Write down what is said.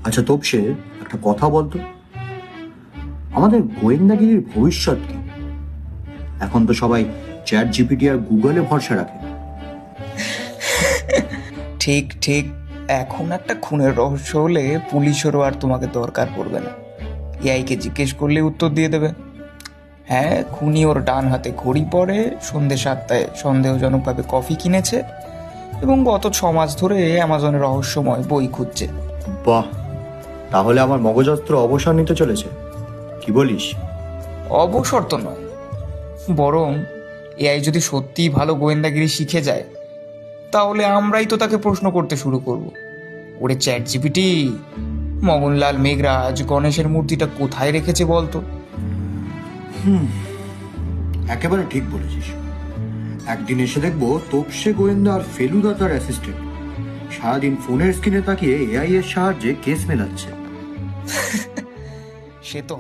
আচ্ছা তোপসে, একটা কথা বলতো, আমাদের গোয়েন্দাগিরির ভবিষ্যৎ কি? এখন তো সবাই চ্যাট জিপিটি আর গুগলে ভরসা রাখে। ঠিক ঠিক, এখন একটা খুনের রহস্য হলে পুলিশেরও আর তোমাকে দরকার পড়বে না। এআইকে জিজ্ঞেস করলে উত্তর দিয়ে দেবে। হ্যাঁ, খুনি ওর ডান হাতে ঘড়ি পরে, সন্ধ্যে 7টায় সন্দেহজনকভাবে কফি কিনেছে এবং গত 6 মাস ধরে অ্যামাজনে রহস্যময় বই খুঁজছে। বাহ, তাহলে আমার মগজস্ত্র অবসর নিতে চলেছে, কি বলিস? অবসর তো নয়, বরং এআই যদি সত্যিই ভালো গোয়েন্দাগিরি শিখে যায়, তাহলে আমরাই তো তাকে প্রশ্ন করতে শুরু করব। ওরে চ্যাট জিপিটি, মগনলাল মেঘরাজ গণেশের মূর্তিটা কোথায় রেখেছে বলতো? একেবারে ঠিক বলেছিস। একদিন এসে দেখবো তোপসে গোয়েন্দা আর ফেলুদা তার অ্যাসিস্ট্যান্ট সারাদিন ফোনের স্ক্রিনে তাকিয়ে এআই এর সাহায্যে কেস মেলাচ্ছে। সে তো